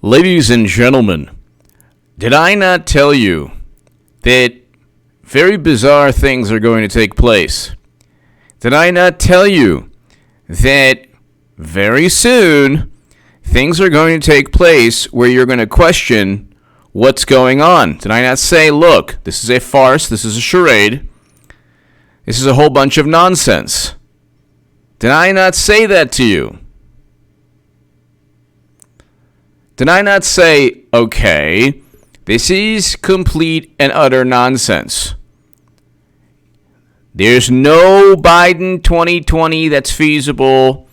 Ladies and gentlemen, did I not tell you that very bizarre things are going to take place? Did I not tell you that very soon things are going to take place where you're going to question what's going on? Did I not say, look, this is a farce, this is a charade, this is a whole bunch of nonsense? Did I not say that to you? Did I not say, okay, this is complete and utter nonsense? There's no Biden 2020 that's feasible.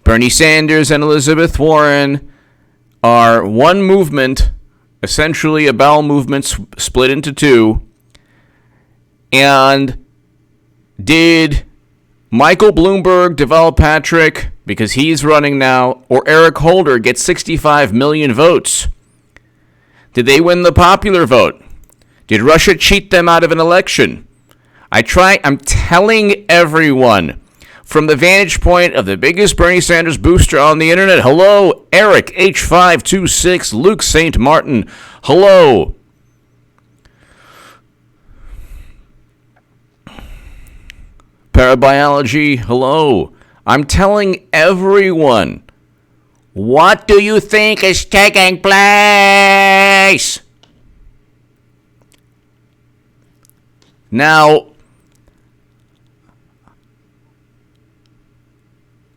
Bernie Sanders and Elizabeth Warren are one movement, essentially a bowel movement split into two. And did Michael Bloomberg, Deval Patrick, because he's running now, or Eric Holder get 65 million votes? Did they win the popular vote? Did Russia cheat them out of an election? I'm telling everyone from the vantage point of the biggest Bernie Sanders booster on the internet. Hello, Eric H526, Luke St. Martin. Hello. Parabiology, hello. I'm telling everyone, what do you think is taking place? Now,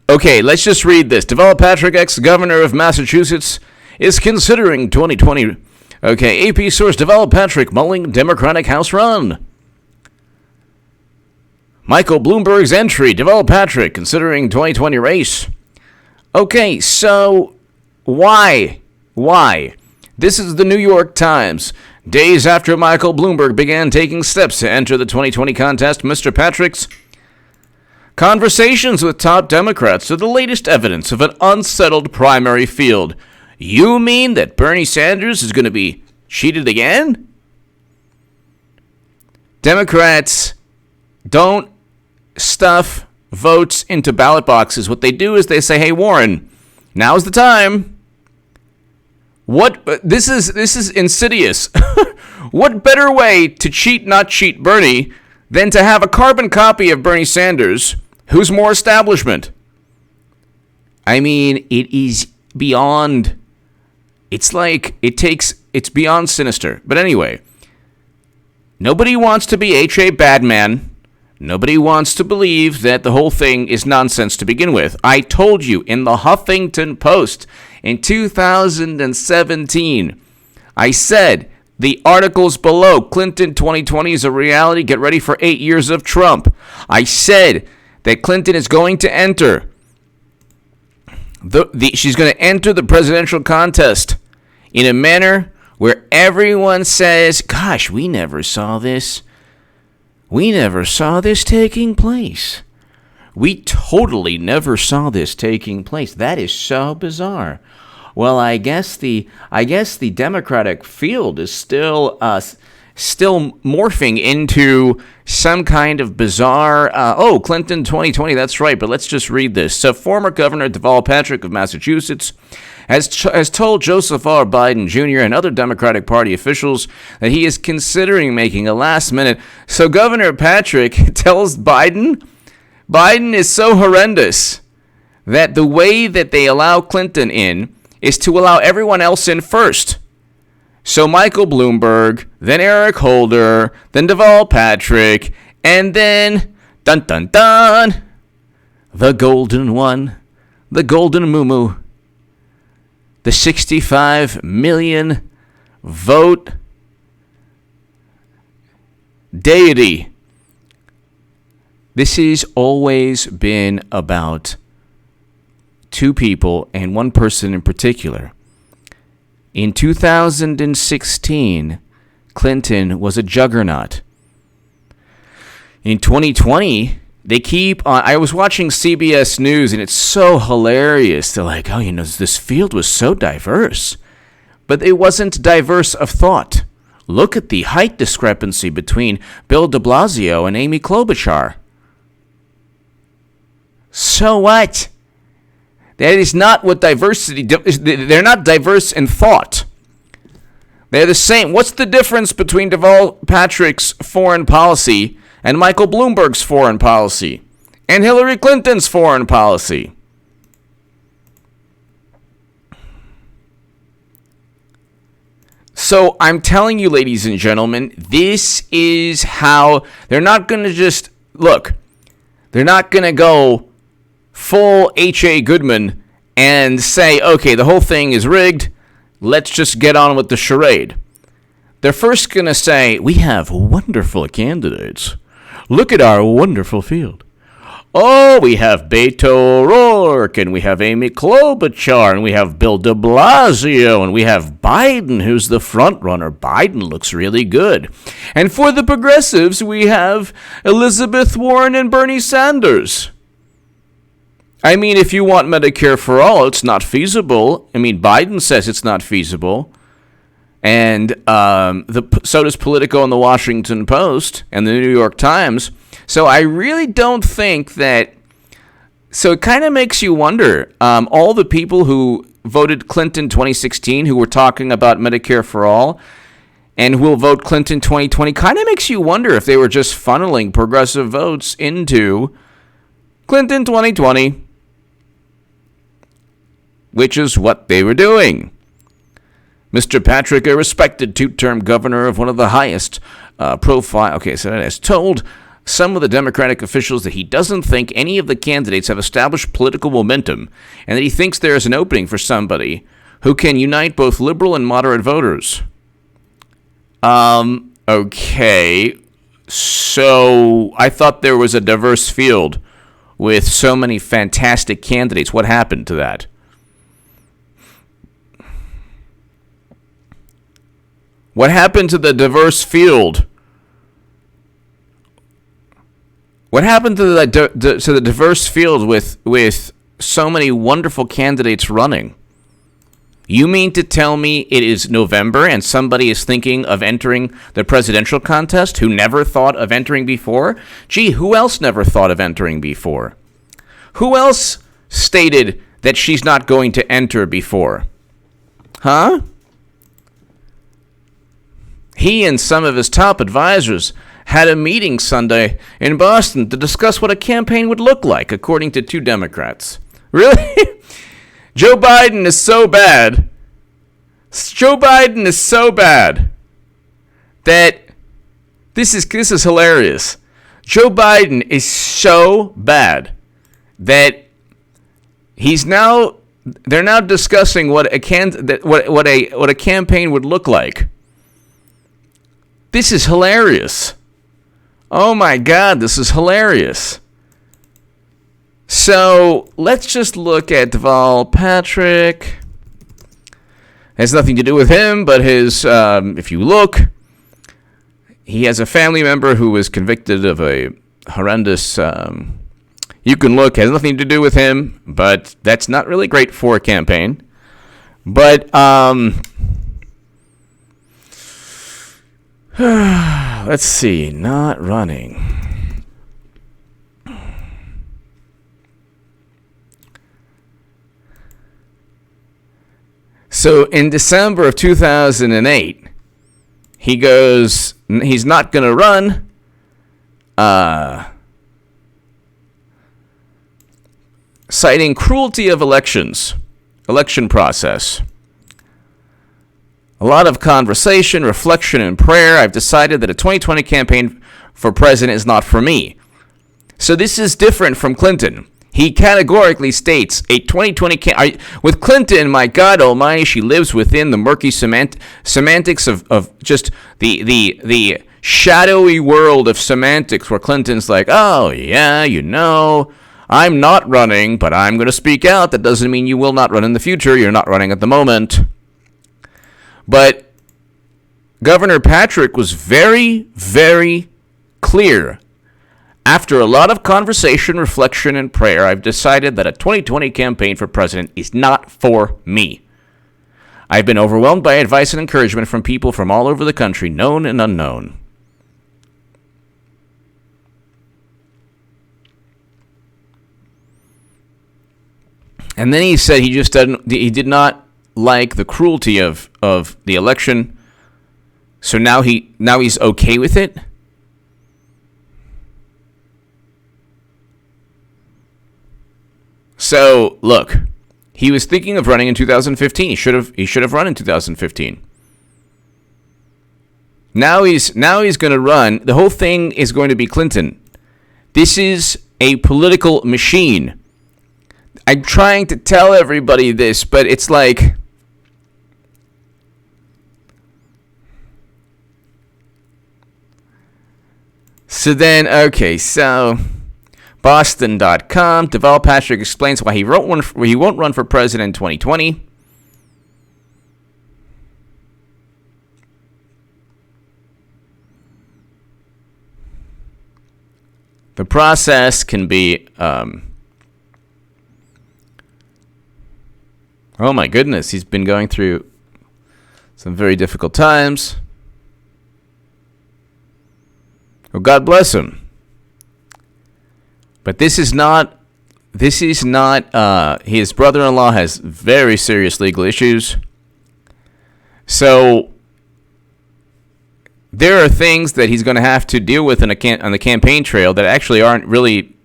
okay, let's just read this. Deval Patrick, ex-governor of Massachusetts, is considering 2020. Okay, AP source, Deval Patrick mulling Democratic House run. Michael Bloomberg's entry, Deval Patrick considering 2020 race. Okay, so why? This is the New York Times. Days after Michael Bloomberg began taking steps to enter the 2020 contest, Mr. Patrick's conversations with top Democrats are the latest evidence of an unsettled primary field. You mean that Bernie Sanders is going to be cheated again? Democrats don't stuff votes into ballot boxes. What they do is they say, hey, Warren, now's the time. This is insidious. What better way to not cheat Bernie than to have a carbon copy of Bernie Sanders who's more establishment? I mean, it is beyond, it's beyond sinister. But anyway, nobody wants to be H.A. Badman. Nobody wants to believe that the whole thing is nonsense to begin with. I told you in the Huffington Post in 2017, I said the articles below, Clinton 2020 is a reality, get ready for 8 years of Trump. I said that Clinton is going to enter, she's going to enter the presidential contest in a manner where everyone says, gosh, we never saw this. We never saw this taking place. We totally never saw this taking place. That is so bizarre. Well, I guess the Democratic field is still morphing into some kind of bizarre, Clinton 2020, that's right, but let's just read this. So former Governor Deval Patrick of Massachusetts has told Joseph R. Biden Jr. and other Democratic Party officials that he is considering making a last-minute. So Governor Patrick tells Biden is so horrendous that the way that they allow Clinton in is to allow everyone else in first. So Michael Bloomberg, then Eric Holder, then Deval Patrick, and then, dun dun dun, the golden one, the golden muumuu, the 65 million vote deity. This has always been about two people and one person in particular. In 2016, Clinton was a juggernaut. In 2020, they keep on. I was watching CBS News, and it's so hilarious. They're like, this field was so diverse. But it wasn't diverse of thought. Look at the height discrepancy between Bill de Blasio and Amy Klobuchar. So what? That is not what diversity. They're not diverse in thought. They're the same. What's the difference between Deval Patrick's foreign policy and Michael Bloomberg's foreign policy and Hillary Clinton's foreign policy? So I'm telling you, ladies and gentlemen, this is how they're not going to just look. They're not going to go full H.A. Goodman and say, okay, the whole thing is rigged. Let's just get on with the charade. They're first going to say, we have wonderful candidates. Look at our wonderful field. Oh, we have Beto O'Rourke, and we have Amy Klobuchar, and we have Bill de Blasio, and we have Biden, who's the front runner. Biden looks really good. And for the progressives, we have Elizabeth Warren and Bernie Sanders. I mean, if you want Medicare for all, it's not feasible. I mean, Biden says it's not feasible. And so does Politico and the Washington Post and the New York Times. So I really don't think that... So it kind of makes you wonder, all the people who voted Clinton 2016, who were talking about Medicare for all, and who will vote Clinton 2020, kind of makes you wonder if they were just funneling progressive votes into Clinton 2020. Which is what they were doing. Mr. Patrick, a respected two-term governor of one of the highest profile... Okay, so that has told some of the Democratic officials that he doesn't think any of the candidates have established political momentum, and that he thinks there is an opening for somebody who can unite both liberal and moderate voters. Okay, so I thought there was a diverse field with so many fantastic candidates. What happened to that? What happened to the diverse field? What happened to the diverse field with so many wonderful candidates running? You mean to tell me it is November and somebody is thinking of entering the presidential contest who never thought of entering before? Gee, who else never thought of entering before? Who else stated that she's not going to enter before? Huh? He and some of his top advisors had a meeting Sunday in Boston to discuss what a campaign would look like, according to 2 Democrats. Really? Joe Biden is so bad. Joe Biden is so bad that this is hilarious. Joe Biden is so bad that they're now discussing what a campaign would look like. This is hilarious. Oh my God, this is hilarious. So let's just look at Deval Patrick. Has nothing to do with him, but his, if you look, he has a family member who was convicted of a horrendous, you can look, has nothing to do with him, but that's not really great for a campaign. But, let's see, not running. So in December of 2008, he goes, he's not going to run. Citing cruelty of election process. A lot of conversation, reflection, and prayer. I've decided that a 2020 campaign for president is not for me. So this is different from Clinton. He categorically states a 2020 with Clinton, my God almighty, she lives within the murky semantics of just the shadowy world of semantics where Clinton's like, oh, yeah, you know, I'm not running, but I'm going to speak out. That doesn't mean you will not run in the future. You're not running at the moment. But Governor Patrick was very, very clear. After a lot of conversation, reflection, and prayer, I've decided that a 2020 campaign for president is not for me. I've been overwhelmed by advice and encouragement from people from all over the country, known and unknown. And then he said he did not like the cruelty of the election. So now he's okay with it. So look, he was thinking of running in 2015. He should have run in 2015. Now he's going to run. The whole thing is going to be Clinton. This is a political machine. I'm trying to tell everybody this, but it's like, so Boston.com, Deval Patrick explains why he won't run for president in 2020. The process can be, oh my goodness, he's been going through some very difficult times. Well, God bless him. But this is not, his brother-in-law has very serious legal issues. So there are things that he's going to have to deal with on the campaign trail that actually aren't really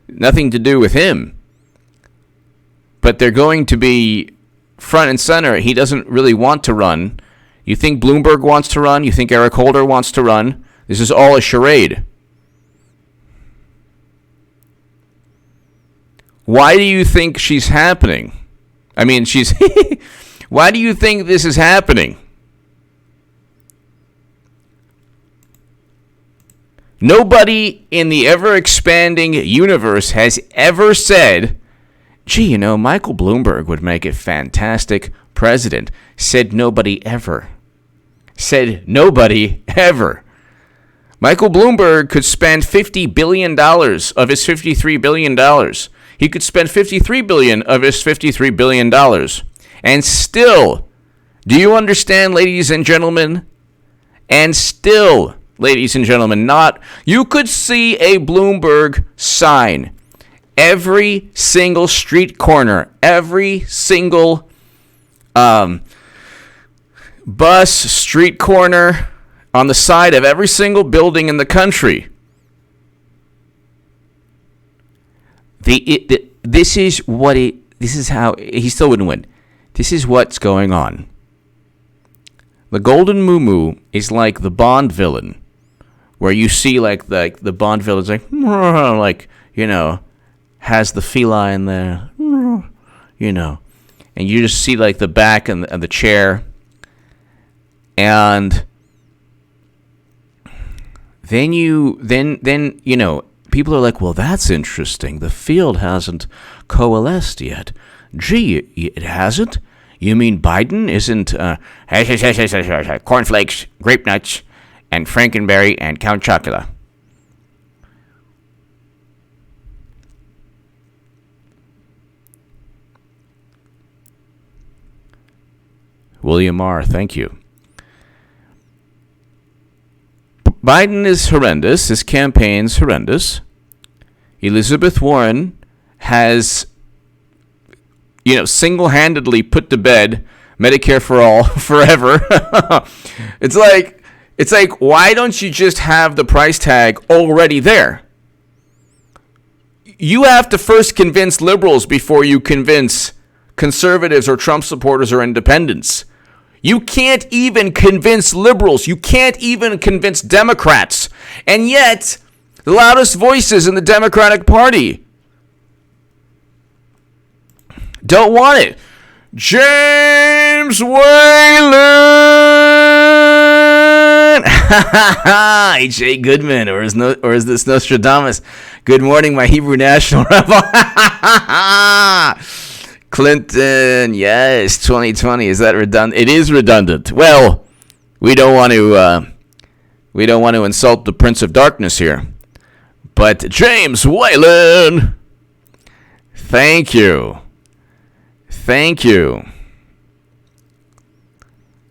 nothing to do with him. But they're going to be front and center. He doesn't really want to run. You think Bloomberg wants to run? You think Eric Holder wants to run? This is all a charade. Why do you think she's happening? I mean, why do you think this is happening? Nobody in the ever-expanding universe has ever said, gee, Michael Bloomberg would make a fantastic president. Said nobody ever. Said nobody ever. Michael Bloomberg could spend $50 billion of his $53 billion. He could spend $53 billion of his $53 billion. And still, do you understand, ladies and gentlemen? And still, ladies and gentlemen, you could see a Bloomberg sign every single street corner, every single bus, street corner, on the side of every single building in the country. This is how he still wouldn't win. This is what's going on. The Golden Moo is like the Bond villain, where you see like the Bond villain's like has the feline there, and you just see like the back and the chair, and then people are like, well, that's interesting. The field hasn't coalesced yet. Gee, it hasn't? You mean Biden isn't cornflakes, grape nuts, and Frankenberry and Count Chocula? William R., thank you. Biden is horrendous. His campaign's horrendous. Elizabeth Warren has, single-handedly put to bed Medicare for all forever. It's like, why don't you just have the price tag already there? You have to first convince liberals before you convince conservatives or Trump supporters or independents. You can't even convince liberals. You can't even convince Democrats. And yet, the loudest voices in the Democratic Party don't want it. James Whalen! H.A. Goodman, or is this Nostradamus? Good morning, my Hebrew National Rebel. Clinton, yes, 2020. Is that redundant? It is redundant. Well, we don't want to insult the Prince of Darkness here, but James Whalen, thank you,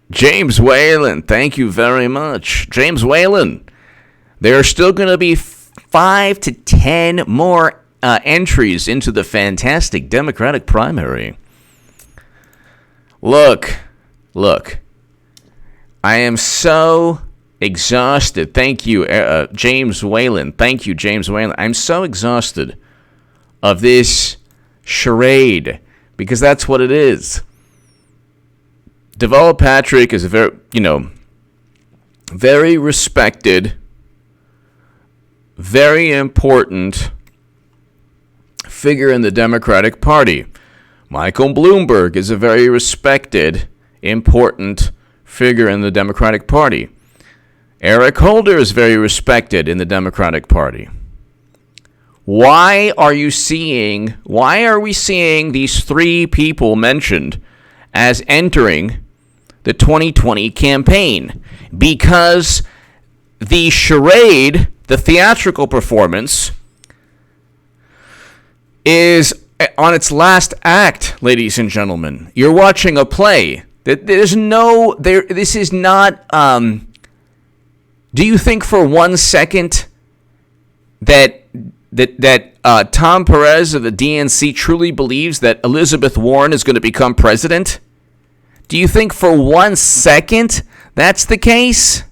James Whalen. Thank you very much, James Whalen. There are still going to be 5 to 10 more entries into the fantastic Democratic primary. Look. I am so exhausted. Thank you, James Whalen. Thank you, James Whalen. I'm so exhausted of this charade, because that's what it is. Deval Patrick is a very respected, very important figure in the Democratic Party. Michael Bloomberg is a very respected, important figure in the Democratic Party. Eric Holder is very respected in the Democratic Party. Why are we seeing these three people mentioned as entering the 2020 campaign? Because the charade, the theatrical performance, is on its last act, ladies and gentlemen. You're watching a play. This is not, do you think for 1 second that Tom Perez of the DNC truly believes that Elizabeth Warren is going to become president? Do you think for 1 second that's the case?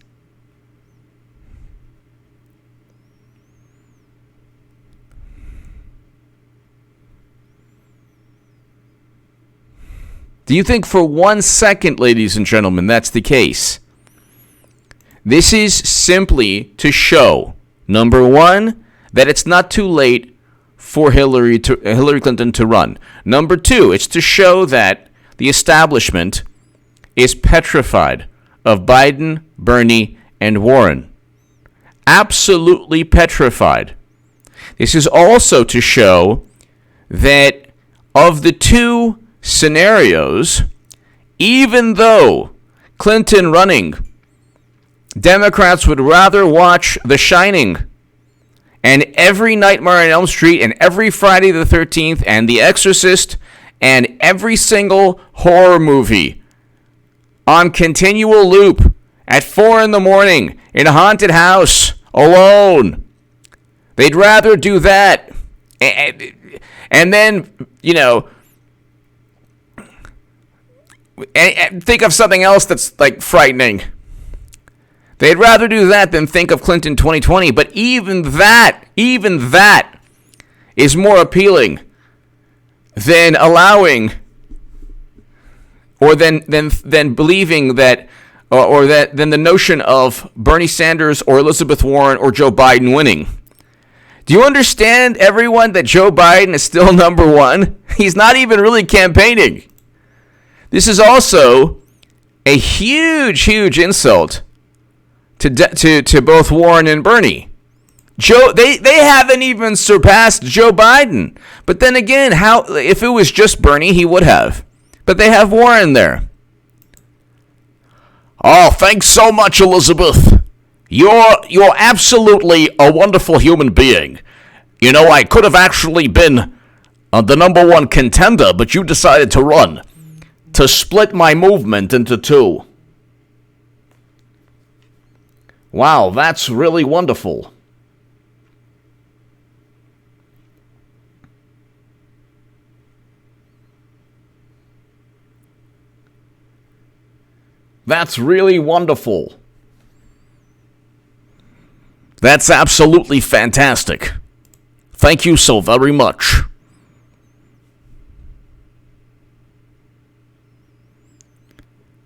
Do you think for 1 second, ladies and gentlemen, that's the case? This is simply to show, number one, that it's not too late for Hillary Clinton to run. Number two, it's to show that the establishment is petrified of Biden, Bernie, and Warren. Absolutely petrified. This is also to show that of the two scenarios, even though Clinton running, Democrats would rather watch The Shining and Every Nightmare on Elm Street and every Friday the 13th and The Exorcist and every single horror movie on continual loop at 4 a.m. in a haunted house alone. They'd rather do that. And then, and think of something else that's like frightening. They'd rather do that than think of Clinton 2020. But even that is more appealing than allowing, or than believing that, or that than the notion of Bernie Sanders or Elizabeth Warren or Joe Biden winning. Do you understand, everyone, that Joe Biden is still number one? He's not even really campaigning. This is also a huge insult to both Warren and Bernie. They haven't even surpassed Joe Biden. But then again, if it was just Bernie, he would have. But they have Warren there. Oh, thanks so much, Elizabeth. You're absolutely a wonderful human being. I could have actually been the number one contender, but you decided to run, to split my movement into two. Wow, that's really wonderful. That's really wonderful. That's absolutely fantastic. Thank you so very much.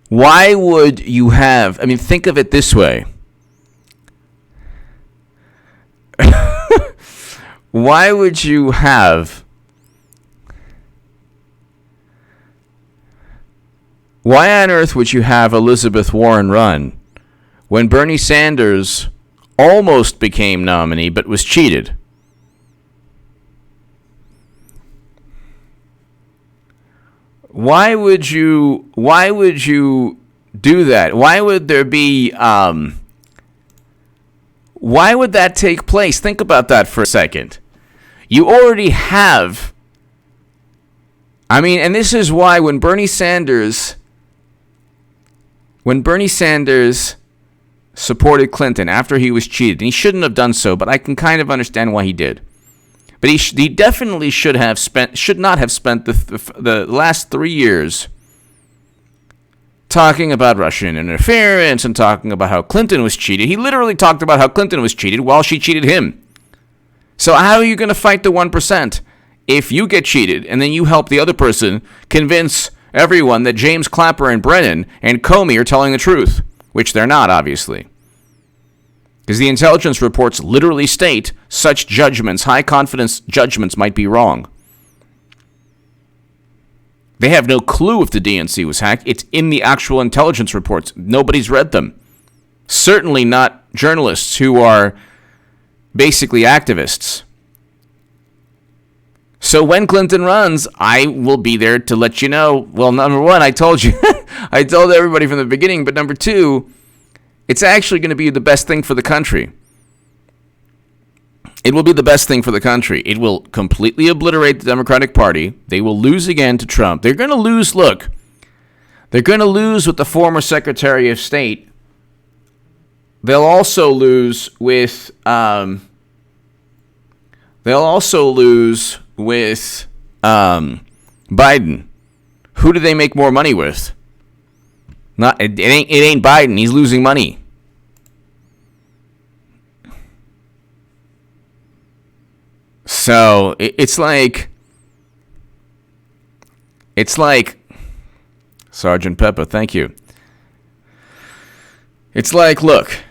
Why would you have, think of it this way. Why would you have, why on earth would you have Elizabeth Warren run when Bernie Sanders almost became nominee but was cheated? Why would you do that? Why would there be, why would that take place? Think about that for a second. You already have, and this is why when Bernie Sanders supported Clinton after he was cheated, and he shouldn't have done so, but I can kind of understand why he did. But he definitely should not have spent the last 3 years talking about Russian interference and talking about how Clinton was cheated. He literally talked about how Clinton was cheated while she cheated him. So how are you going to fight the 1% if you get cheated and then you help the other person convince everyone that James Clapper and Brennan and Comey are telling the truth, which they're not, obviously. Because the intelligence reports literally state such judgments, high confidence judgments, might be wrong. They have no clue if the DNC was hacked. It's in the actual intelligence reports. Nobody's read them. Certainly not journalists who are basically activists. So when Clinton runs, I will be there to let you know. Well, number one, I told you. I told everybody from the beginning. But number two, it's actually going to be the best thing for the country. It will be the best thing for the country. It will completely obliterate the Democratic Party. They will lose again to Trump. They're going to lose, look, they're going to lose with the former Secretary of State. They'll also lose with, Biden. Who do they make more money with? It ain't Biden. He's losing money. So it's like Sergeant Pepper, thank you. It's like, look.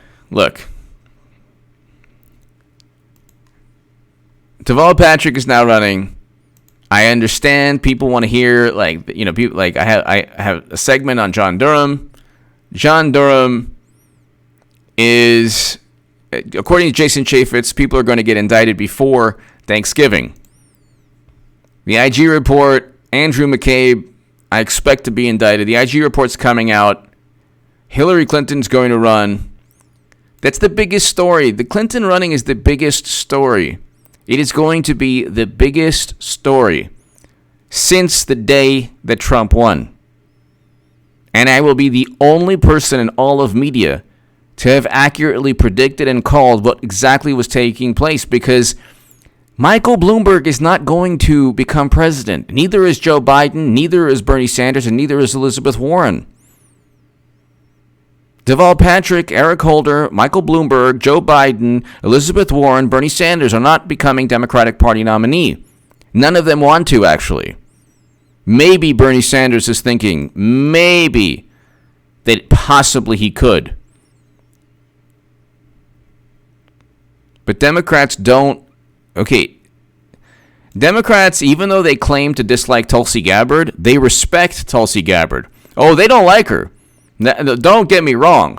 Deval Patrick is now running. I understand people want to hear, people, I have a segment on John Durham. John Durham is, according to Jason Chaffetz, people are going to get indicted before Thanksgiving. The IG report, Andrew McCabe, I expect to be indicted. The IG report's coming out. Hillary Clinton's going to run. That's the biggest story. The Clinton running is the biggest story. It is going to be the biggest story since the day that Trump won. And I will be the only person in all of media to have accurately predicted and called what exactly was taking place, because Michael Bloomberg is not going to become president. Neither is Joe Biden, neither is Bernie Sanders, and neither is Elizabeth Warren. Deval Patrick, Eric Holder, Michael Bloomberg, Joe Biden, Elizabeth Warren, Bernie Sanders are not becoming Democratic Party nominee. None of them want to, actually. Maybe Bernie Sanders is thinking, maybe, that possibly he could. But Democrats don't. Okay, Democrats, even though they claim to dislike Tulsi Gabbard, they respect Tulsi Gabbard. Oh, they don't like her. Don't get me wrong.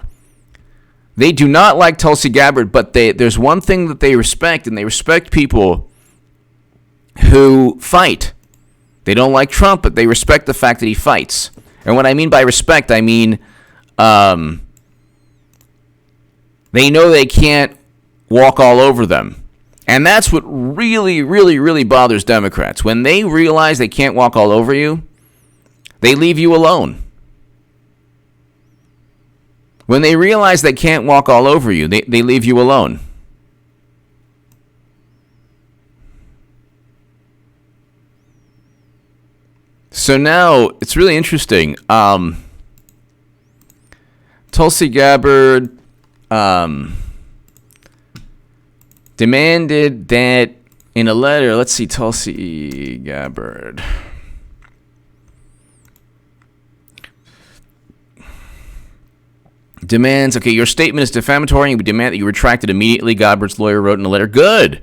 They do not like Tulsi Gabbard, but there's one thing that they respect, and they respect people who fight. They don't like Trump, but they respect the fact that he fights. And what I mean by respect, I mean they know they can't walk all over them. And that's what really, really, really bothers Democrats. When they realize they can't walk all over you, they leave you alone. When they realize they can't walk all over you, they leave you alone. So now, it's really interesting. Tulsi Gabbard demanded that in a letter, let's see, Tulsi Gabbard. Demands, okay, your statement is defamatory and we demand that you retract it immediately, Gabbard's lawyer wrote in a letter. Good.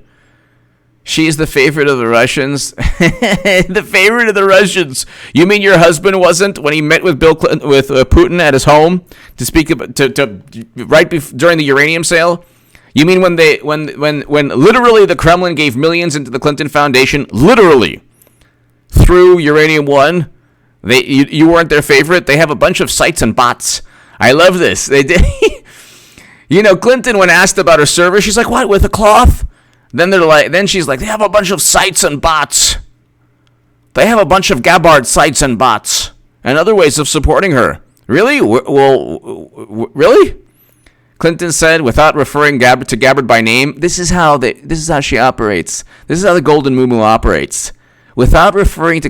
She is the favorite of the Russians. The favorite of the Russians. You mean your husband wasn't when he met with Bill Clinton, with Putin at his home to speak about, during the uranium sale? You mean when literally the Kremlin gave millions into the Clinton Foundation, literally through Uranium One? You weren't their favorite. They have a bunch of sites and bots. I love this. They did. Clinton, when asked about her server, she's like, "What, with a cloth?" Then she's like, "They have a bunch of sites and bots. They have a bunch of Gabbard sites and bots and other ways of supporting her." Really? Well, really? Clinton said, without referring to Gabbard by name, this is how she operates. This is how the Golden Moo operates. Without referring to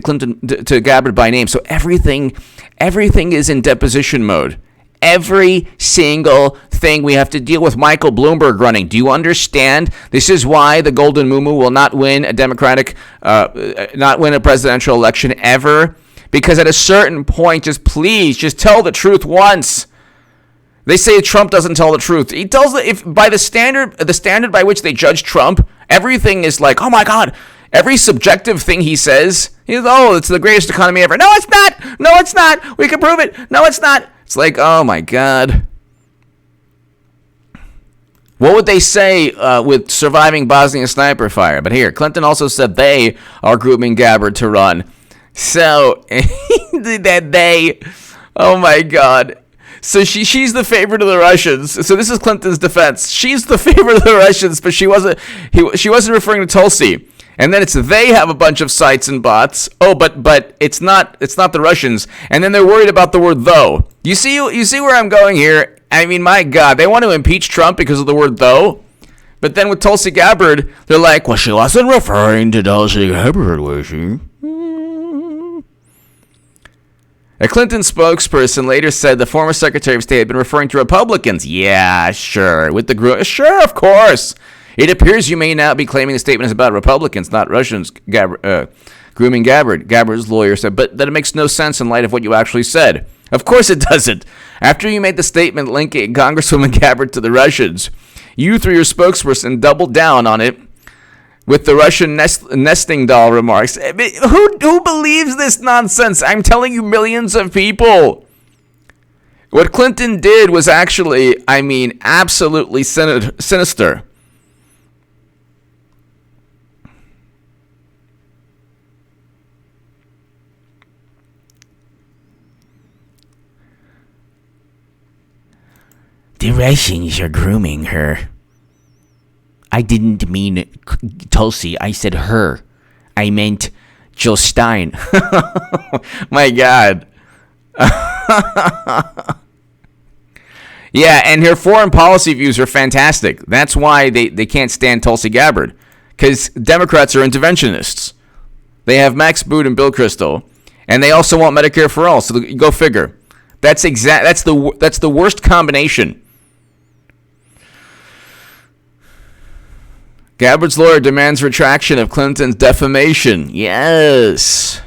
to Gabbard by name. So everything is in deposition mode. Every single thing we have to deal with Michael Bloomberg running. Do you understand? This is why the Golden Moo will not win a not win a presidential election ever. Because at a certain point, just tell the truth once. They say Trump doesn't tell the truth. He tells if by the standard by which they judge Trump, everything is like, oh my God. Every subjective thing he says, it's the greatest economy ever. No, it's not. No, it's not. We can prove it. No, it's not. It's like, oh my God. What would they say with surviving Bosnia sniper fire? But here, Clinton also said they are grooming Gabbard to run. So, that they, oh my God. So she's the favorite of the Russians. So this is Clinton's defense. She's the favorite of the Russians, but she wasn't referring to Tulsi. And then it's they have a bunch of sites and bots. Oh, but it's not the Russians. And then they're worried about the word though. You see where I'm going here? I mean, my God, they want to impeach Trump because of the word though. But then with Tulsi Gabbard, they're like, well, she wasn't referring to Tulsi Gabbard, was she? A Clinton spokesperson later said the former Secretary of State had been referring to Republicans. Yeah, sure. With the group. Sure, of course. It appears you may now be claiming the statement is about Republicans, not Russians, grooming Gabbard. Gabbard's lawyer said, but that it makes no sense in light of what you actually said. Of course it doesn't. After you made the statement linking Congresswoman Gabbard to the Russians, you, through your spokesperson, doubled down on it with the Russian nesting doll remarks. Who believes this nonsense? I'm telling you, millions of people. What Clinton did was actually, absolutely sinister. The Russians are grooming her. I didn't mean Tulsi. I said her. I meant Jill Stein. My God. Yeah, and her foreign policy views are fantastic. That's why they can't stand Tulsi Gabbard. Because Democrats are interventionists. They have Max Boot and Bill Kristol. And they also want Medicare for all. So go figure. That's the worst combination. Gabbard's lawyer demands retraction of Clinton's defamation. Yes.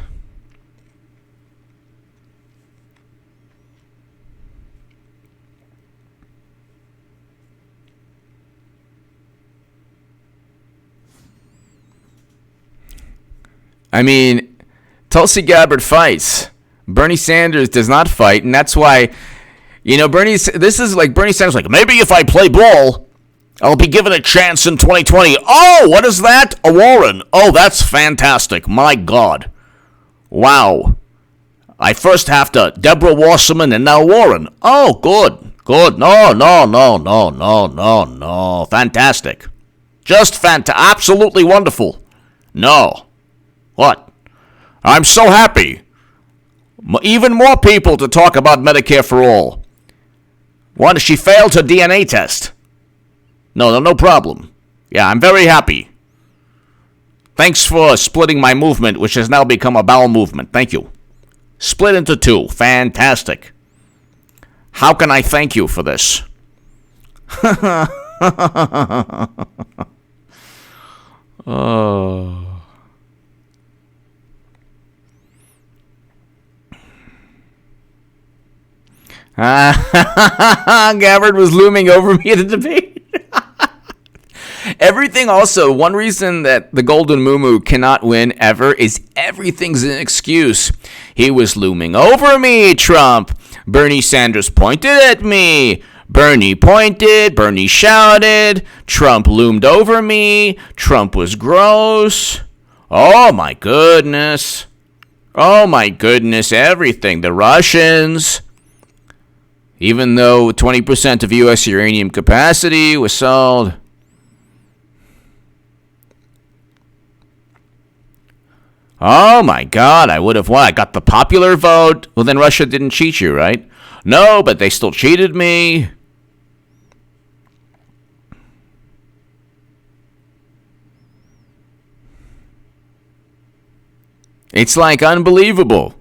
Tulsi Gabbard fights. Bernie Sanders does not fight, and that's why, this is like Bernie Sanders, like, maybe if I play ball, I'll be given a chance in 2020. Oh, what is that? A Warren. Oh, that's fantastic. My God. Wow. I first have to Deborah Wasserman and now Warren. Oh, good. Good. No. Fantastic. Just fantastic. Absolutely wonderful. No. What? I'm so happy. Even more people to talk about Medicare for all. One, she failed her DNA test. No problem. Yeah, I'm very happy. Thanks for splitting my movement, which has now become a bowel movement. Thank you. Split into two. Fantastic. How can I thank you for this? Oh. Gabbard was looming over me at the debate. Everything also, one reason that the Golden Moo cannot win ever is everything's an excuse. He was looming over me, Trump. Bernie Sanders pointed at me. Bernie pointed. Bernie shouted. Trump loomed over me. Trump was gross. Oh, my goodness. Oh, my goodness, everything. The Russians. Even though 20% of U.S. uranium capacity was sold. Oh my God, I would have won. I got the popular vote. Well, then Russia didn't cheat you, right? No, but they still cheated me. It's like unbelievable.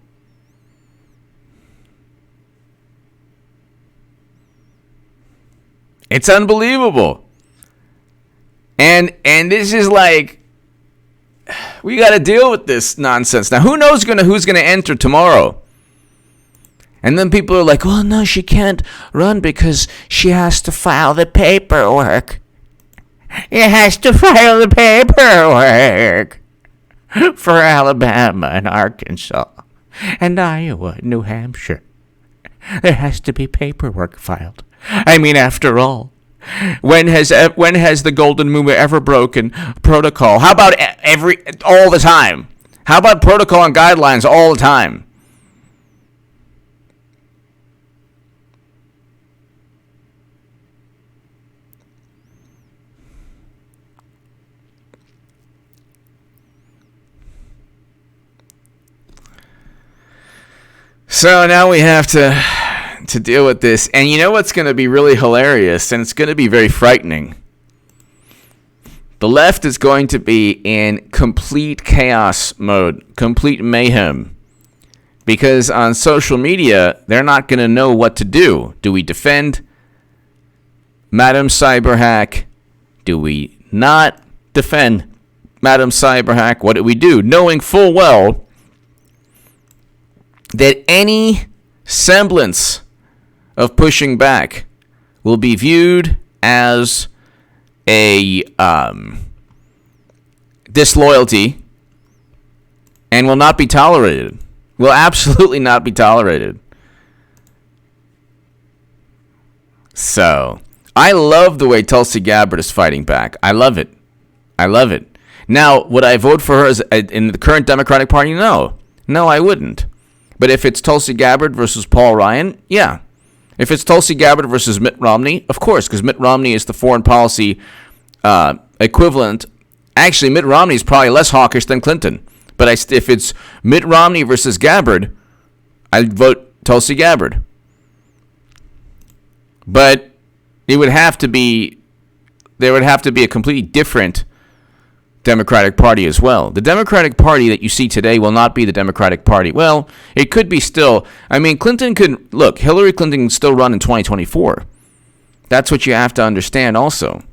It's unbelievable. And this is like, we got to deal with this nonsense. Now, who knows who's going to enter tomorrow? And then people are like, well, no, she can't run because she has to file the paperwork. It has to file the paperwork for Alabama and Arkansas and Iowa and New Hampshire. There has to be paperwork filed. I mean, after all, when has the Golden Movement ever broken protocol? How about all the time? How about protocol and guidelines all the time? So now we have to deal with this. And you know what's going to be really hilarious, and it's going to be very frightening? The left is going to be in complete chaos mode, complete mayhem. Because on social media, they're not going to know what to do. Do we defend Madam Cyberhack? Do we not defend Madam Cyberhack? What do we do? Knowing full well that any semblance of pushing back will be viewed as a disloyalty and will not be tolerated. Will absolutely not be tolerated. So, I love the way Tulsi Gabbard is fighting back. I love it. I love it. Now, would I vote for her in the current Democratic Party? No. No, I wouldn't. But if it's Tulsi Gabbard versus Paul Ryan, yeah. If it's Tulsi Gabbard versus Mitt Romney, of course, because Mitt Romney is the foreign policy equivalent. Actually, Mitt Romney is probably less hawkish than Clinton. But if it's Mitt Romney versus Gabbard, I'd vote Tulsi Gabbard. But there would have to be a completely different Democratic Party as well. The Democratic Party that you see today will not be the Democratic Party. Well, it could be still. I mean, Hillary Clinton can still run in 2024. That's what you have to understand also.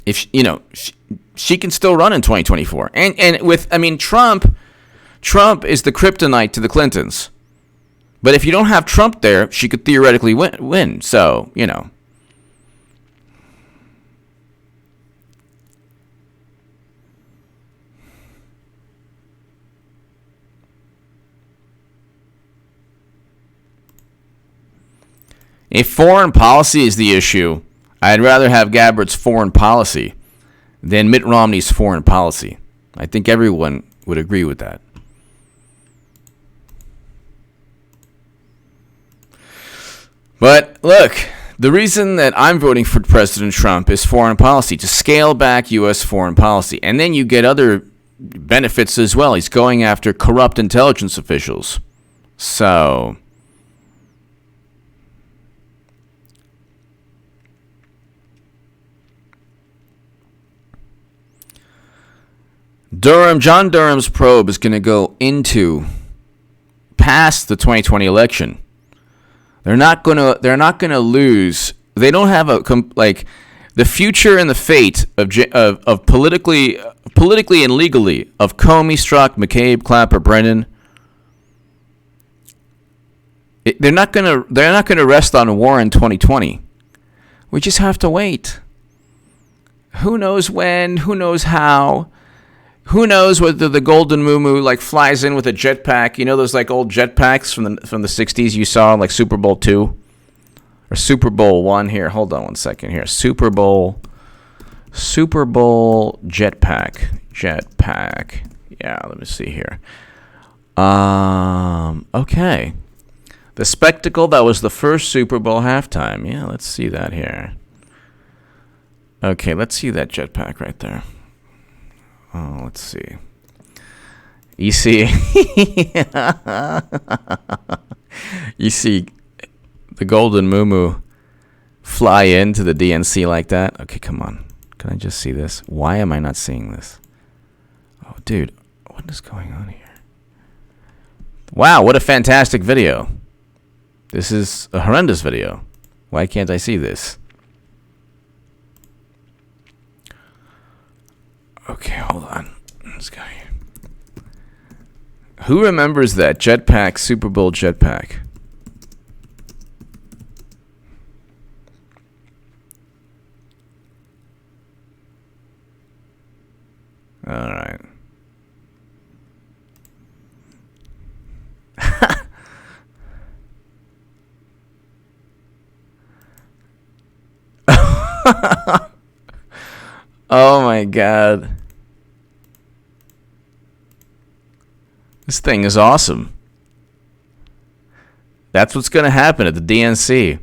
If she can still run in 2024. Trump is the kryptonite to the Clintons. But if you don't have Trump there, she could theoretically win. So, If foreign policy is the issue, I'd rather have Gabbard's foreign policy than Mitt Romney's foreign policy. I think everyone would agree with that. But look, the reason that I'm voting for President Trump is foreign policy, to scale back U.S. foreign policy. And then you get other benefits as well. He's going after corrupt intelligence officials. So John Durham's probe is going to go past the 2020 election. They're not going to lose. They don't have the future and the fate of politically and legally of Comey, Strzok, McCabe, Clapper, Brennan. They're not going to rest on war in 2020. We just have to wait. Who knows when? Who knows how? Who knows whether the Golden Moo flies in with a jetpack? You know those old jetpacks from the 60s you saw in Super Bowl II or Super Bowl I? Here, hold on one second here. Super Bowl jetpack. Yeah, let me see here. Okay. The spectacle that was the first Super Bowl halftime. Yeah, let's see that here. Okay, let's see that jetpack right there. Oh, let's see. You see, you see the Golden Moo fly into the DNC like that. Okay, come on. Can I just see this? Why am I not seeing this? Oh, dude. What is going on here? Wow, what a fantastic video. This is a horrendous video. Why can't I see this? Okay, hold on. Let's go here. Who remembers that jetpack, Super Bowl jetpack? All right. Oh my god. This thing is awesome. That's what's going to happen at the DNC.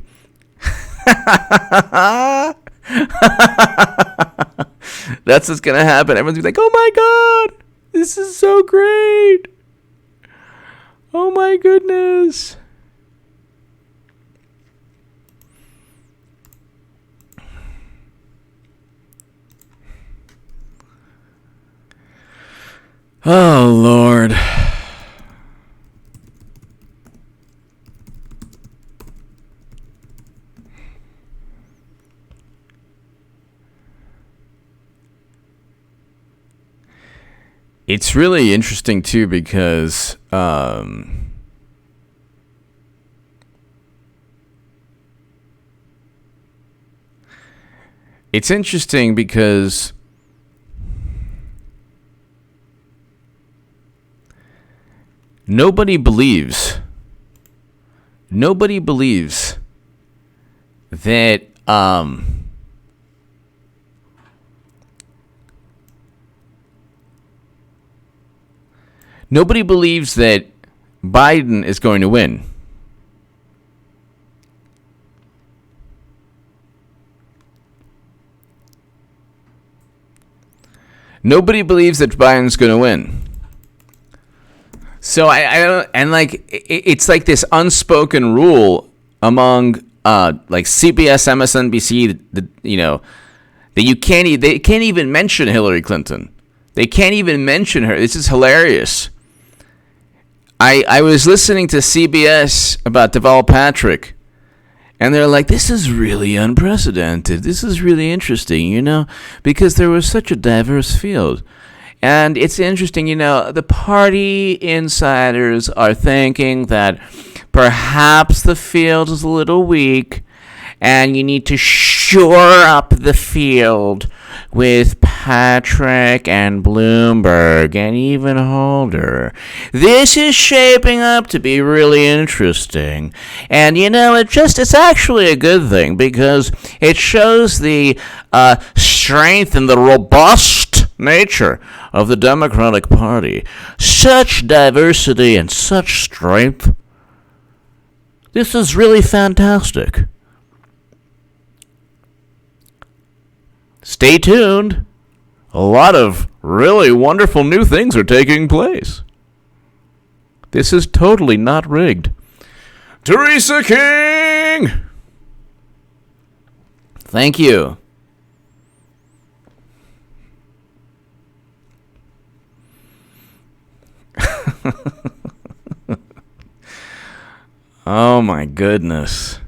That's what's going to happen. Everyone's going to be like, oh my god, this is so great. Oh my goodness. Oh, Lord. It's really interesting, too, because it's interesting because nobody believes that nobody believes that Biden is going to win. Nobody believes that Biden's going to win. So I don't, and like it's like this unspoken rule among like CBS, MSNBC, that they can't even mention Hillary Clinton. They can't even mention her. This is hilarious. I was listening to CBS about Deval Patrick, and they're like, this is really unprecedented. This is really interesting, because there was such a diverse field. And it's interesting, the party insiders are thinking that perhaps the field is a little weak and you need to shore up the field with Patrick and Bloomberg and even Holder. This is shaping up to be really interesting. And, it's actually a good thing because it shows the strength and the robust nature of the Democratic Party. Such diversity and such strength. This is really fantastic. Stay tuned. A lot of really wonderful new things are taking place. This is totally not rigged. Teresa King! Thank you. Oh my goodness.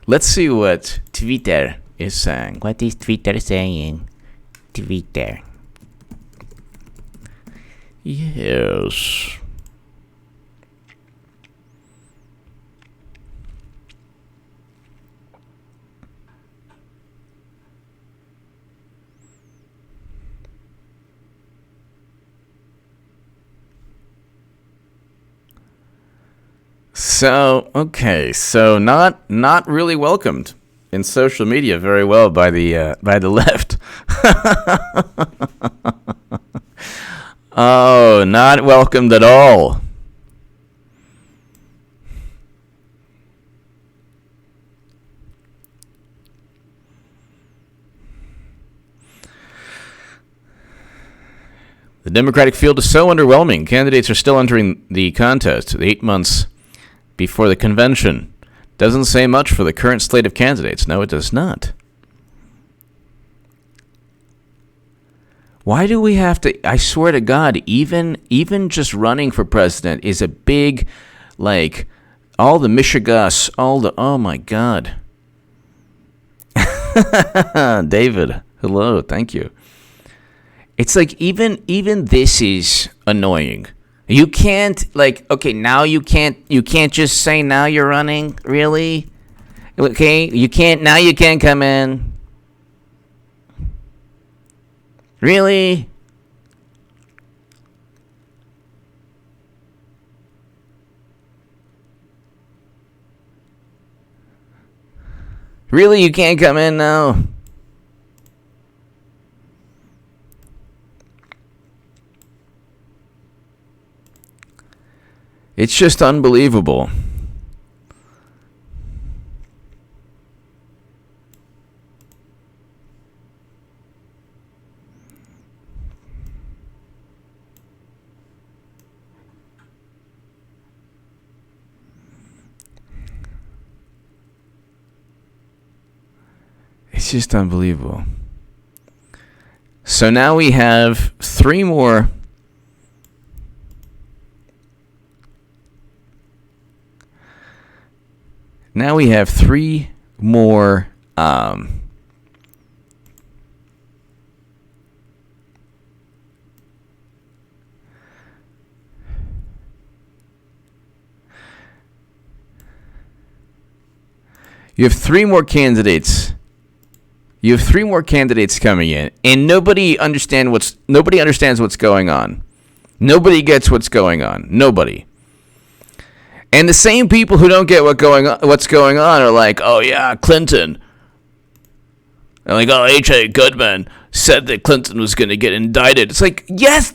Let's see what Twitter is saying. What is Twitter saying? Twitter. Yes. So, okay, so not really welcomed in social media very well by the left. Oh, not welcomed at all. The Democratic field is so underwhelming. Candidates are still entering the contest 8 months before the convention. Doesn't say much for the current slate of candidates. No, it does not. Why do we have to? I swear to God, even just running for president is a big, like, all the Michigas, all the, oh my God. David, hello, thank you. It's like even this is annoying. You can't, like, okay, now you can't just say now you're running, really? Okay, you can't come in. Really? Really, you can't come in now? It's just unbelievable. It's just unbelievable. So now we have three more. Now we have three more you have three more candidates. You have three more candidates coming in, and nobody understands what's going on. Nobody gets what's going on. Nobody. And the same people who don't get what's going on are like, oh yeah, Clinton. And like, oh, H.A. Goodman said that Clinton was going to get indicted. It's like, yes,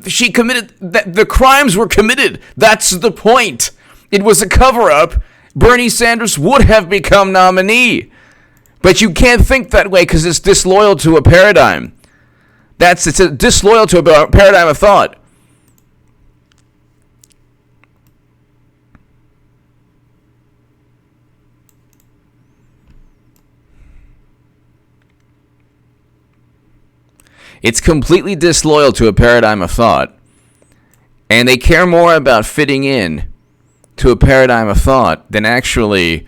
she committed, the crimes were committed. That's the point. It was a cover-up. Bernie Sanders would have become nominee. But you can't think that way because it's disloyal to a paradigm. It's disloyal to a paradigm of thought. It's completely disloyal to a paradigm of thought. And they care more about fitting in to a paradigm of thought than actually,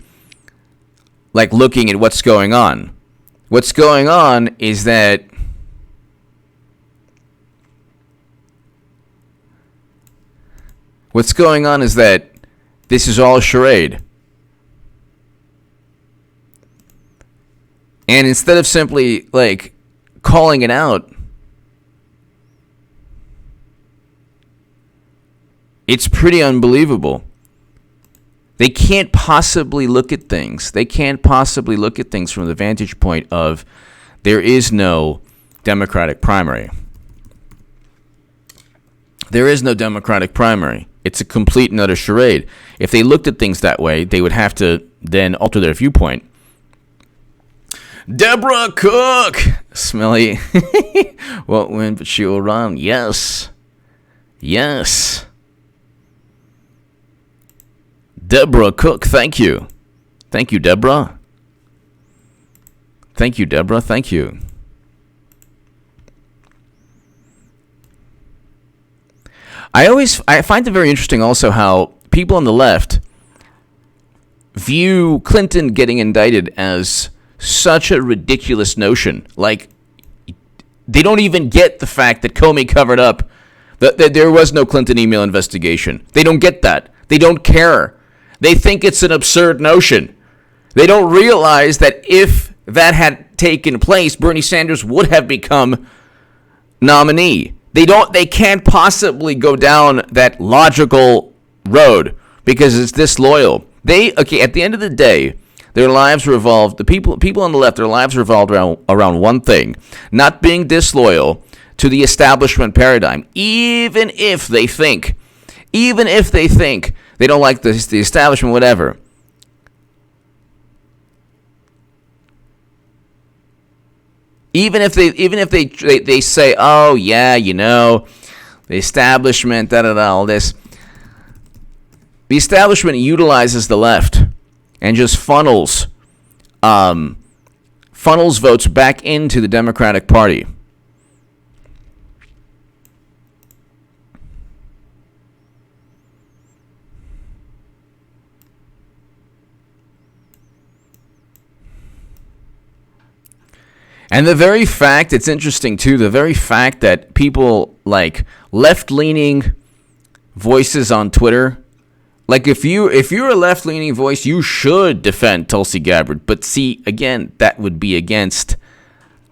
like, looking at what's going on. What's going on is that this is all a charade. And instead of simply, like, calling it out, it's pretty unbelievable. They can't possibly look at things. They can't possibly look at things from the vantage point of there is no Democratic primary. There is no Democratic primary. It's a complete and utter charade. If they looked at things that way, they would have to then alter their viewpoint. Deborah Cook! Smelly. Won't win, but she will run. Yes. Yes. Deborah Cook, thank you. Thank you, Deborah. Thank you, Deborah. Thank you. I find it very interesting also how people on the left view Clinton getting indicted as such a ridiculous notion. Like, they don't even get the fact that Comey covered up that there was no Clinton email investigation. They don't get that. They don't care. They think it's an absurd notion. They don't realize that if that had taken place, Bernie Sanders would have become nominee. They can't possibly go down that logical road because it's disloyal. At the end of the day, their lives revolved, the people on the left, their lives revolved around one thing, not being disloyal to the establishment paradigm, even if they think they don't like the establishment, whatever. Even if they say, oh yeah, the establishment, all this. The establishment utilizes the left and just funnels votes back into the Democratic Party. And the very fact, it's interesting too, the very fact that people like left-leaning voices on Twitter, like if you're a left-leaning voice, you should defend Tulsi Gabbard. But see, again, that would be against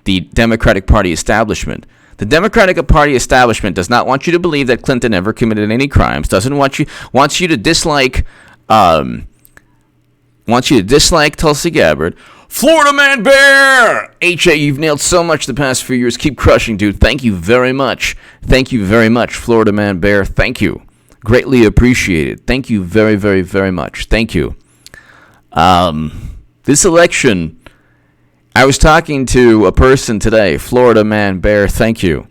the Democratic Party establishment. The Democratic Party establishment does not want you to believe that Clinton ever committed any crimes. Wants you to dislike Tulsi Gabbard. Florida Man Bear! H.A., you've nailed so much the past few years. Keep crushing, dude. Thank you very much. Thank you very much, Florida Man Bear. Thank you. Greatly appreciated. Thank you very, very, very much. Thank you. This election, I was talking to a person today, Florida Man Bear, thank you.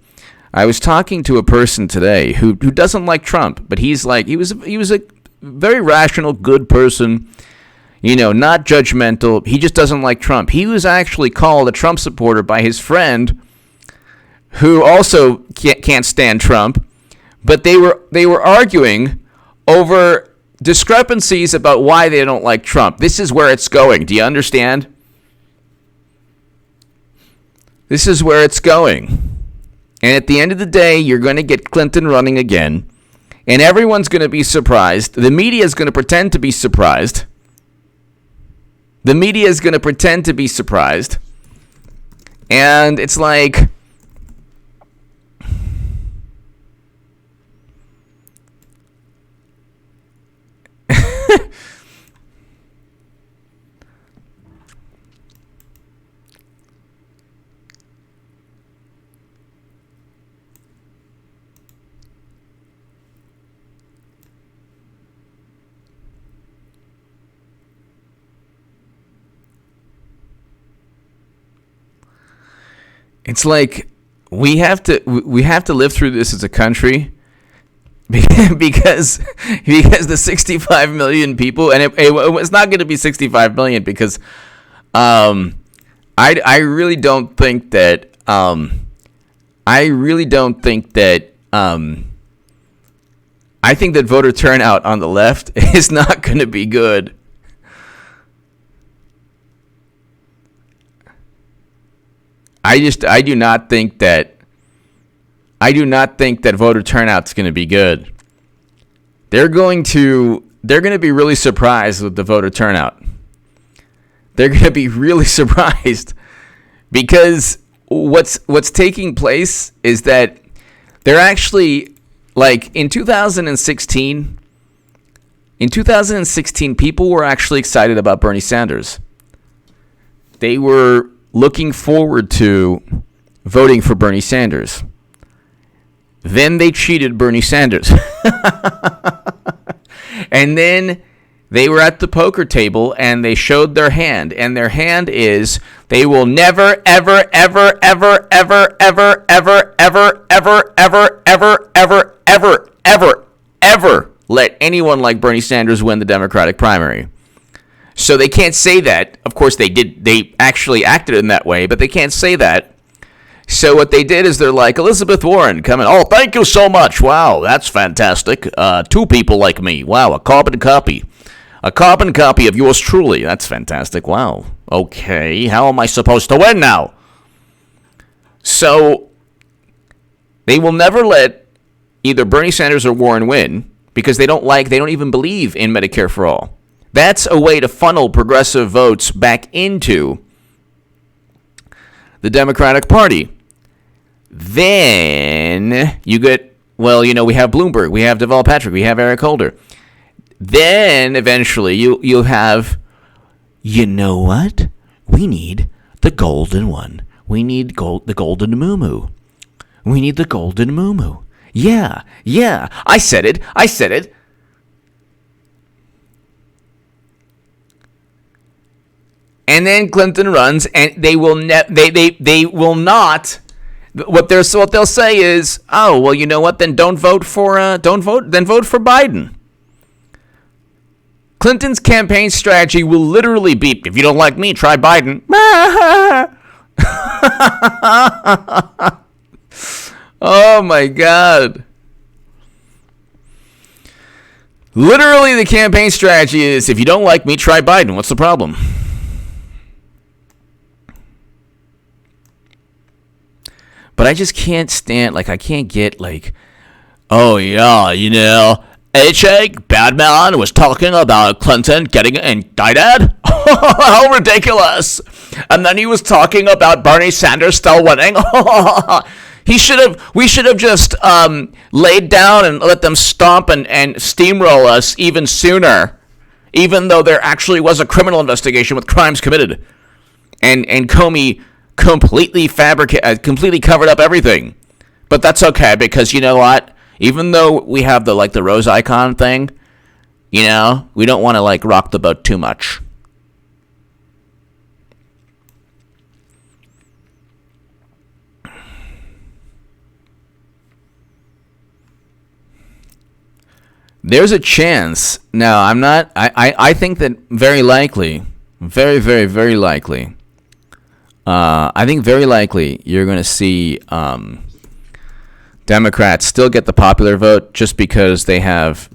I was talking to a person today who doesn't like Trump, but he was a very rational, good person. Not judgmental. He just doesn't like Trump. He was actually called a Trump supporter by his friend, who also can't stand Trump. But they were arguing over discrepancies about why they don't like Trump. This is where it's going. Do you understand? This is where it's going. And at the end of the day, you're going to get Clinton running again, and everyone's going to be surprised. The media is going to pretend to be surprised. The media is going to pretend to be surprised. And it's like, it's like we have to live through this as a country because the 65 million people, and it's not going to be 65 million because I really don't think that I think that voter turnout on the left is not going to be good. I do not think that voter turnout's going to be good. They're going to be really surprised with the voter turnout. They're going to be really surprised because what's taking place is that they're actually, like, in 2016, people were actually excited about Bernie Sanders. They were looking forward to voting for Bernie Sanders. Then they cheated Bernie Sanders. And then they were at the poker table and they showed their hand. And their hand is they will never, ever, ever, ever, ever, ever, ever, ever, ever, ever, ever, ever, ever, ever, ever let anyone like Bernie Sanders win the Democratic primary. So they can't say that. Of course, they did. They actually acted in that way, but they can't say that. So what they did is they're like, Elizabeth Warren coming. Oh, thank you so much. Wow, that's fantastic. Two people like me. Wow, a carbon copy of yours truly. That's fantastic. Wow. Okay, how am I supposed to win now? So they will never let either Bernie Sanders or Warren win because they don't even believe in Medicare for all. That's a way to funnel progressive votes back into the Democratic Party. Then you get, we have Bloomberg, we have Deval Patrick, we have Eric Holder. Then eventually you'll have, you know what? We need the golden one. We need the golden moo-moo. We need the golden moo-moo. Yeah, I said it. And then Clinton runs, and they will not. What they'll say is, oh, well, you know what? Then vote for Biden. Clinton's campaign strategy will literally be, if you don't like me, try Biden. Oh my God. Literally, the campaign strategy is, if you don't like me, try Biden. What's the problem? But I just can't stand, like, I can't get, like, oh, yeah, H.A. Badman was talking about Clinton getting indicted? How ridiculous. And then he was talking about Bernie Sanders still winning. We should have just laid down and let them stomp and steamroll us even sooner, even though there actually was a criminal investigation with crimes committed. And Comey completely covered up everything. But that's okay, because you know what? Even though we have the rose icon thing, we don't want to rock the boat too much. There's a chance. Now, I think that very likely, very, very, very likely, I think very likely you're going to see Democrats still get the popular vote just because they have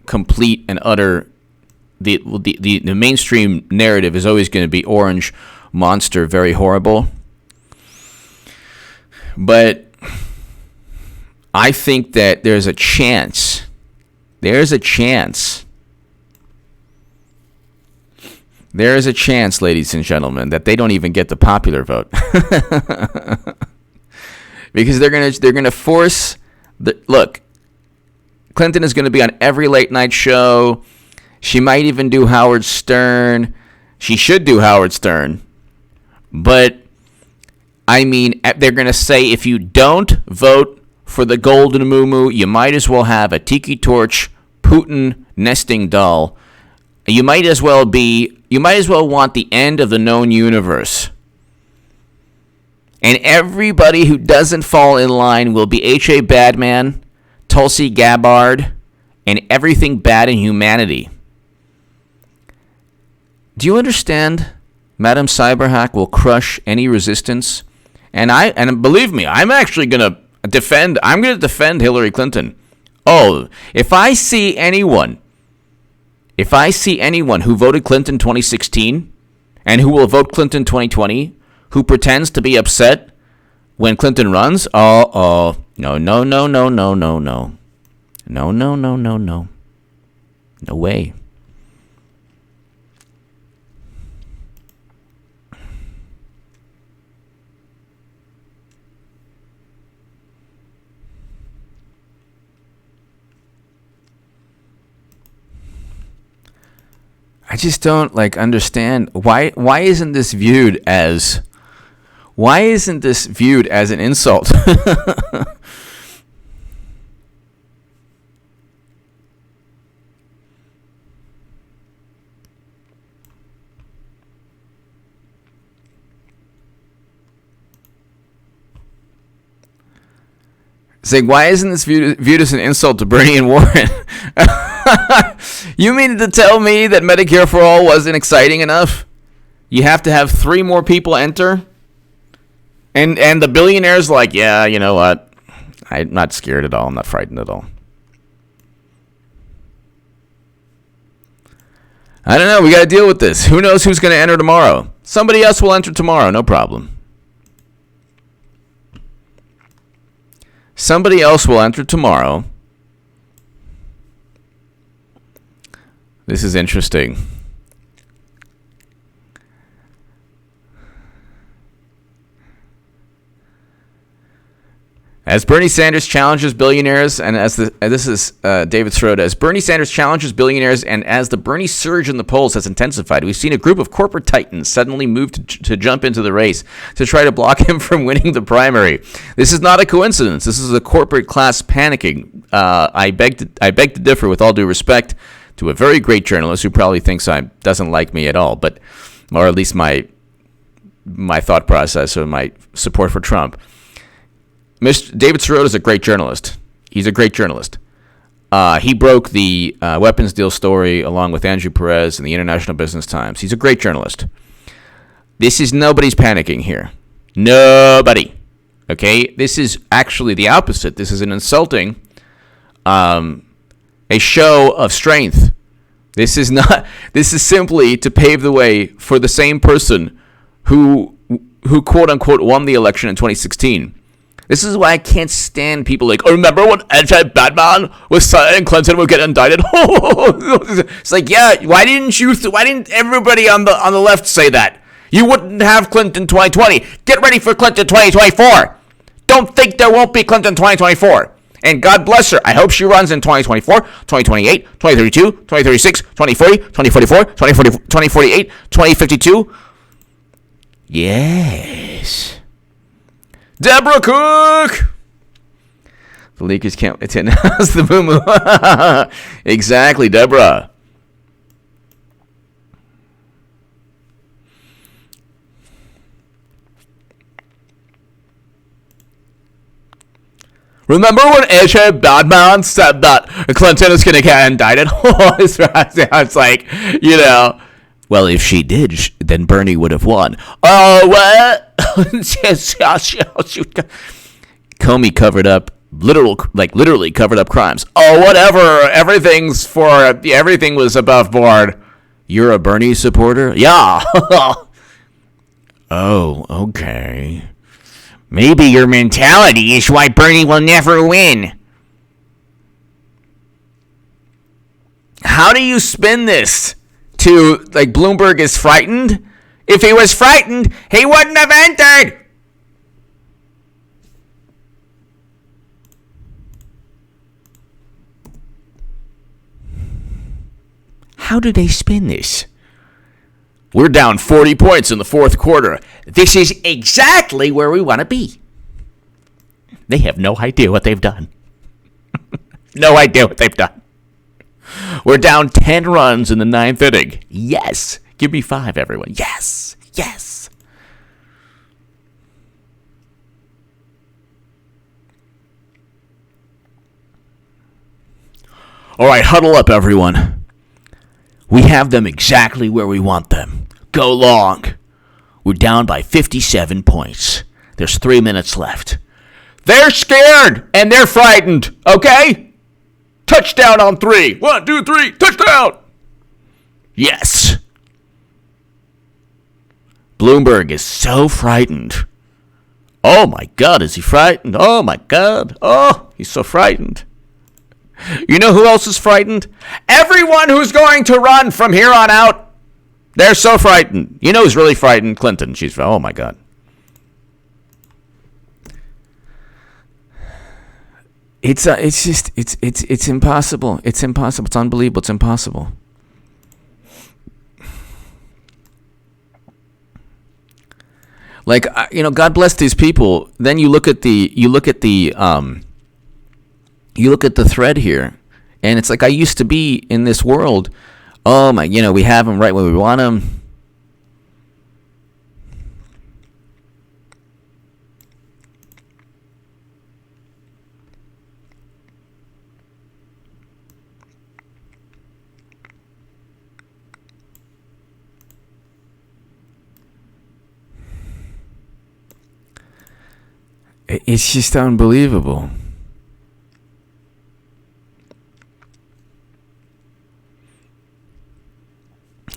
complete and utter the mainstream narrative is always going to be orange monster, very horrible. But I think that there's a chance, ladies and gentlemen, that they don't even get the popular vote. Because they're gonna force look, Clinton is gonna be on every late night show. She might even do Howard Stern. She should do Howard Stern. But I mean, they're gonna say, if you don't vote for the golden muumuu, you might as well have a tiki torch Putin nesting doll. You might as well want the end of the known universe. And everybody who doesn't fall in line will be H.A. Badman, Tulsi Gabbard, and everything bad in humanity. Do you understand? Madam Cyberhack will crush any resistance. And believe me, I'm actually going to defend Hillary Clinton. Oh, if I see anyone who voted Clinton 2016 and who will vote Clinton 2020, who pretends to be upset when Clinton runs, no. No way. I just don't understand why isn't this viewed as an insult? Saying, why isn't this viewed as an insult to Bernie and Warren? You mean to tell me that Medicare for All wasn't exciting enough? You have to have 3 more people enter? And the billionaire's like, yeah, you know what? I'm not scared at all. I'm not frightened at all. I don't know. We got to deal with this. Who knows who's going to enter tomorrow? Somebody else will enter tomorrow. No problem. Somebody else will enter tomorrow. This is interesting. As Bernie Sanders challenges billionaires, and this is David Sirota, as Bernie Sanders challenges billionaires, and as the Bernie surge in the polls has intensified, we've seen a group of corporate titans suddenly move to jump into the race to try to block him from winning the primary. This is not a coincidence. This is a corporate class panicking. I beg to differ, with all due respect to a very great journalist who probably thinks doesn't like me at all, or at least my thought process or my support for Trump. Mr. David Sirota is a great journalist. He's a great journalist. He broke the weapons deal story along with Andrew Perez in the International Business Times. He's a great journalist. Nobody's panicking here. Nobody. Okay? This is actually the opposite. This is an insulting, a show of strength. This is simply to pave the way for the same person who who quote unquote won the election in 2016. This is why I can't stand people like, oh, remember when anti-Batman was saying Clinton would get indicted? It's like, yeah, why didn't everybody on the left say that? You wouldn't have Clinton 2020. Get ready for Clinton 2024. Don't think there won't be Clinton 2024. And God bless her. I hope she runs in 2024, 2028, 2032, 2036, 2040, 2044, 2048, 2052. Yes. Deborah Cook! The Lakers can't announce the boom. Exactly, Deborah. Remember when AJ Batman said that Clinton is going to get indicted? It's like, you know, well, if she did, then Bernie would have won. Oh, what? Comey covered up, literally covered up crimes. Oh, whatever. Everything was above board. You're a Bernie supporter? Yeah. Oh, okay. Maybe your mentality is why Bernie will never win. How do you spin this to, like, Bloomberg is frightened? If he was frightened, he wouldn't have entered. How do they spin this? We're down 40 points in the fourth quarter. This is exactly where we want to be. They have no idea what they've done. No idea what they've done. We're down 10 runs in the ninth inning. Yes. Give me 5, everyone. Yes. Yes. All right, huddle up, everyone. We have them exactly where we want them. Go long. We're down by 57 points. There's 3 minutes left. They're scared and they're frightened, okay? Touchdown on 3. 1, 2, 3, touchdown! Yes. Bloomberg is so frightened. Oh my God, is he frightened? Oh my God. Oh, he's so frightened. You know who else is frightened? Everyone who's going to run from here on out. They're so frightened. You know who's really frightened? Clinton. Oh my God. It's impossible. It's impossible. It's unbelievable. It's impossible. Like, God bless these people. Then you look at the thread here, and it's like, I used to be in this world. Oh my, we have them right where we want them. It's just unbelievable.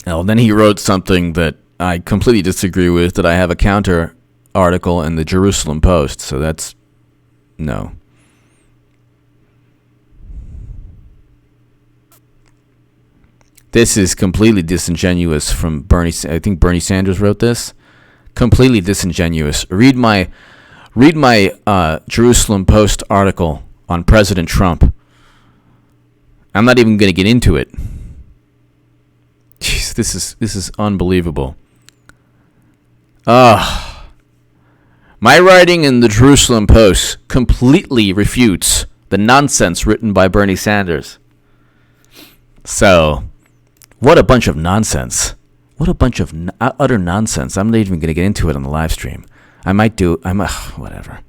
Well, then he wrote something that I completely disagree with, that I have a counter article in the Jerusalem Post, so that's no. This is completely disingenuous from Bernie. I think Bernie Sanders wrote this. Completely disingenuous. Read my Jerusalem Post article on President Trump. I'm not even going to get into it. Jeez, this is unbelievable. My writing in the Jerusalem Post completely refutes the nonsense written by Bernie Sanders. So, what a bunch of nonsense. What a bunch of utter nonsense. I'm not even going to get into it on the live stream. Whatever.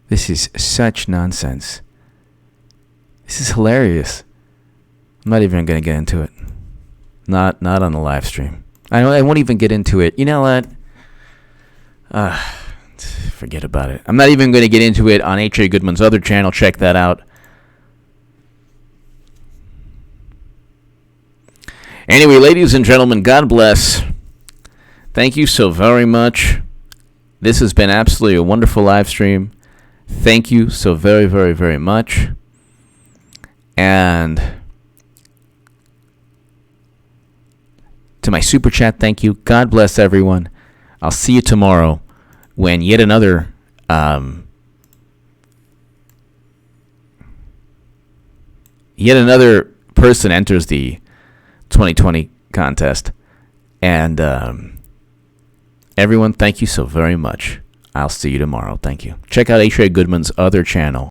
This is such nonsense. This is hilarious. I'm not even going to get into it. Not on the live stream. I won't even get into it. You know what? Forget about it. I'm not even going to get into it on H.A. Goodman's other channel. Check that out. Anyway, ladies and gentlemen, God bless. Thank you so very much. This has been absolutely a wonderful live stream. Thank you so very, very, very much. And to my super chat, thank you. God bless everyone. I'll see you tomorrow when yet another person enters the 2020 contest. And everyone, thank you so very much. I'll see you tomorrow. Thank you. Check out H.A. Goodman's other channel.